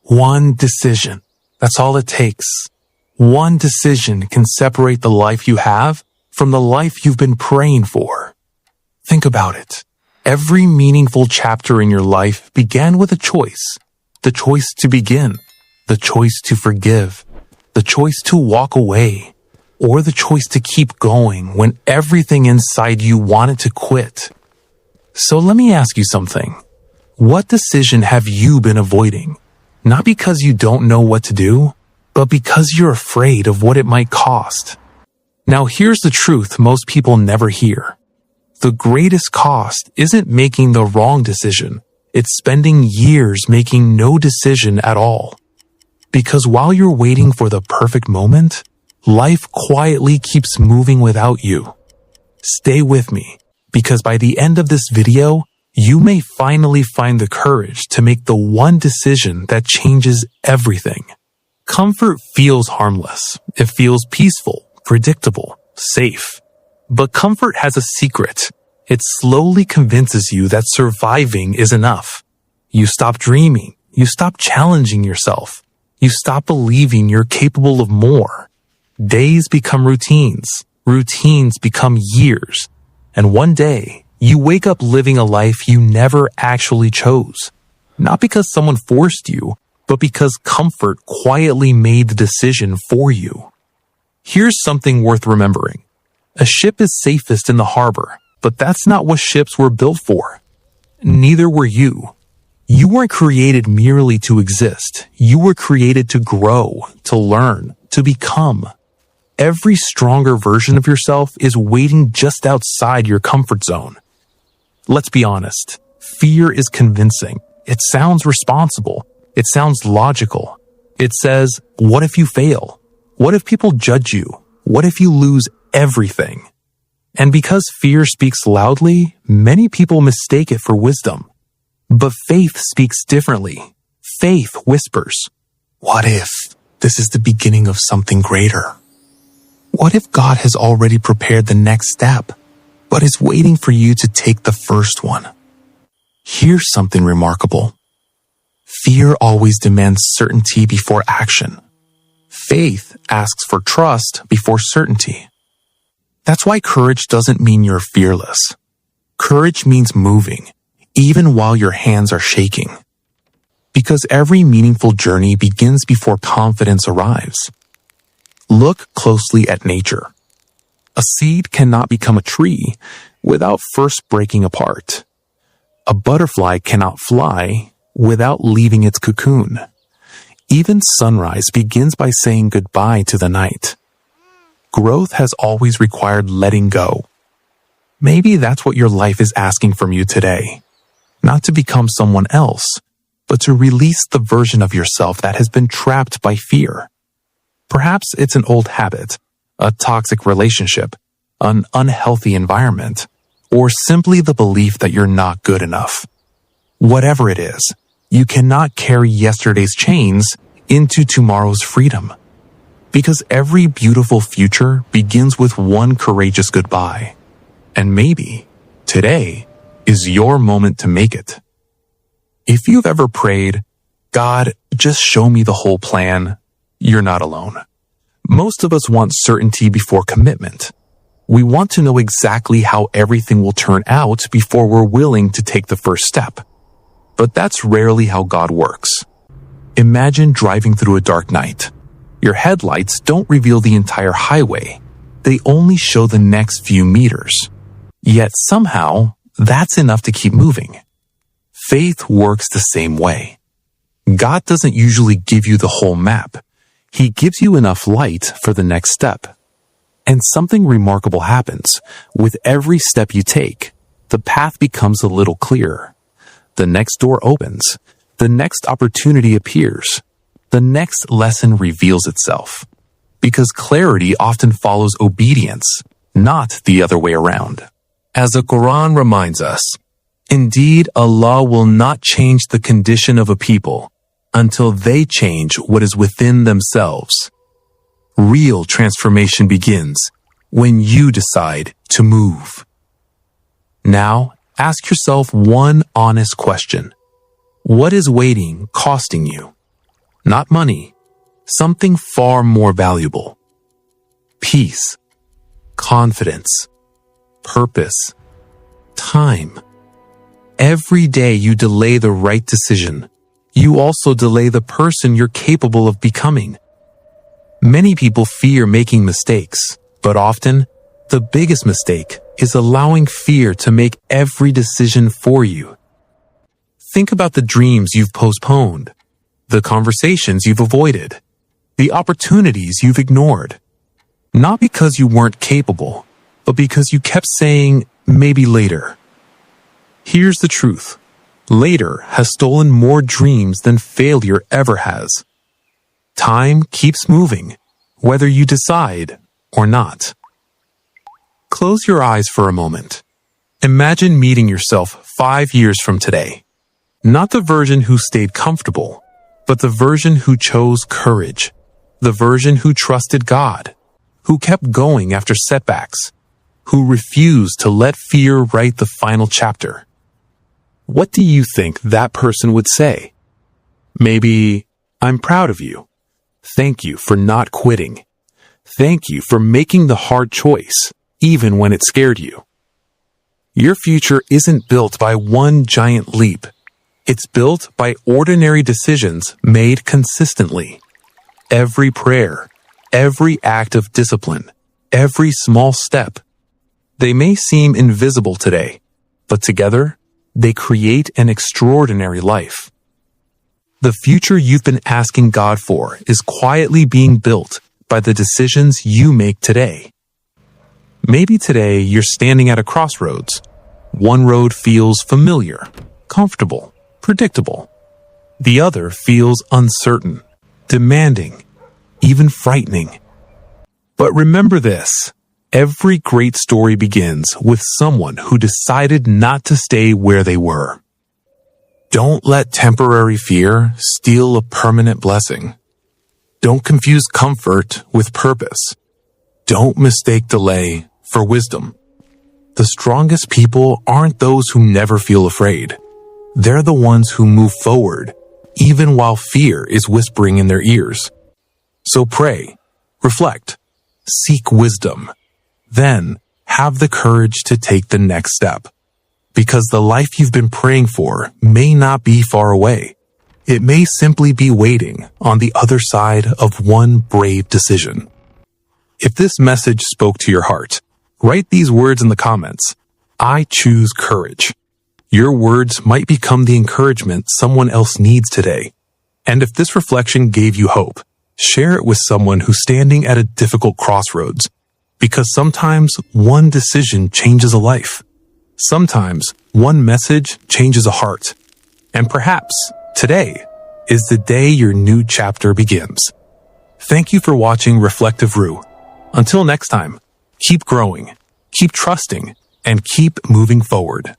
One decision. That's all it takes. One decision can separate the life you have from the life you've been praying for. Think about it. Every meaningful chapter in your life began with a choice. The choice to begin, the choice to forgive, the choice to walk away, or the choice to keep going when everything inside you wanted to quit. So let me ask you something. What decision have you been avoiding? Not because you don't know what to do, but because you're afraid of what it might cost. Now here's the truth most people never hear. The greatest cost isn't making the wrong decision. It's spending years making no decision at all. Because while you're waiting for the perfect moment, life quietly keeps moving without you. Stay with me, because by the end of this video, you may finally find the courage to make the one decision that changes everything. Comfort feels harmless. It feels peaceful, predictable, safe. But comfort has a secret. It slowly convinces you that surviving is enough. You stop dreaming. You stop challenging yourself. You stop believing you're capable of more. Days become routines. Routines become years. And one day, you wake up living a life you never actually chose. Not because someone forced you, but because comfort quietly made the decision for you. Here's something worth remembering. A ship is safest in the harbor, but that's not what ships were built for. Neither were you. You weren't created merely to exist. You were created to grow, to learn, to become. Every stronger version of yourself is waiting just outside your comfort zone. Let's be honest. Fear is convincing. It sounds responsible. It sounds logical. It says, what if you fail? What if people judge you? What if you lose everything? And because fear speaks loudly, many people mistake it for wisdom. But faith speaks differently. Faith whispers, what if this is the beginning of something greater? What if God has already prepared the next step, but is waiting for you to take the first one? Here's something remarkable. Fear always demands certainty before action. Faith asks for trust before certainty. That's why courage doesn't mean you're fearless. Courage means moving, even while your hands are shaking. Because every meaningful journey begins before confidence arrives. Look closely at nature. A seed cannot become a tree without first breaking apart. A butterfly cannot fly without leaving its cocoon. Even sunrise begins by saying goodbye to the night. Growth has always required letting go. Maybe that's what your life is asking from you today. Not to become someone else, but to release the version of yourself that has been trapped by fear. Perhaps it's an old habit, a toxic relationship, an unhealthy environment, or simply the belief that you're not good enough. Whatever it is, you cannot carry yesterday's chains into tomorrow's freedom. Because every beautiful future begins with one courageous goodbye. And maybe today is your moment to make it. If you've ever prayed, God, just show me the whole plan, you're not alone. Most of us want certainty before commitment. We want to know exactly how everything will turn out before we're willing to take the first step. But that's rarely how God works. Imagine driving through a dark night. Your headlights don't reveal the entire highway. They only show the next few meters. Yet somehow, that's enough to keep moving. Faith works the same way. God doesn't usually give you the whole map. He gives you enough light for the next step. And something remarkable happens. With every step you take, the path becomes a little clearer. The next door opens. The next opportunity appears. The next lesson reveals itself. Because clarity often follows obedience, not the other way around. As the Quran reminds us, indeed, Allah will not change the condition of a people until they change what is within themselves. Real transformation begins when you decide to move. Now, ask yourself one honest question. What is waiting costing you? not money, something far more valuable. Peace, confidence, purpose, time. Every day you delay the right decision, you also delay the person you're capable of becoming. Many people fear making mistakes, but often, the biggest mistake is allowing fear to make every decision for you. Think about the dreams you've postponed, the conversations you've avoided, the opportunities you've ignored. Not because you weren't capable, but because you kept saying, maybe later. Here's the truth. Later has stolen more dreams than failure ever has. Time keeps moving, whether you decide or not. Close your eyes for a moment. Imagine meeting yourself 5 years from today. Not the version who stayed comfortable, but the version who chose courage. The version who trusted God, who kept going after setbacks, who refused to let fear write the final chapter. What do you think that person would say? Maybe, I'm proud of you. Thank you for not quitting. Thank you for making the hard choice, even when it scared you. Your future isn't built by one giant leap. It's built by ordinary decisions made consistently. Every prayer, every act of discipline, every small step. They may seem invisible today, but together, they create an extraordinary life. The future you've been asking God for is quietly being built by the decisions you make today. Maybe today you're standing at a crossroads. One road feels familiar, comfortable, predictable. The other feels uncertain, demanding, even frightening. But remember this, every great story begins with someone who decided not to stay where they were. Don't let temporary fear steal a permanent blessing. Don't confuse comfort with purpose. Don't mistake delay for wisdom. The strongest people aren't those who never feel afraid. They're the ones who move forward, even while fear is whispering in their ears. So pray, reflect, seek wisdom. Then have the courage to take the next step. Because the life you've been praying for may not be far away. It may simply be waiting on the other side of one brave decision. If this message spoke to your heart, write these words in the comments. I choose courage. Your words might become the encouragement someone else needs today. And if this reflection gave you hope, share it with someone who's standing at a difficult crossroads. Because sometimes one decision changes a life. Sometimes one message changes a heart. And perhaps today is the day your new chapter begins. Thank you for watching Reflective Ruh. Until next time, keep growing, keep trusting, and keep moving forward.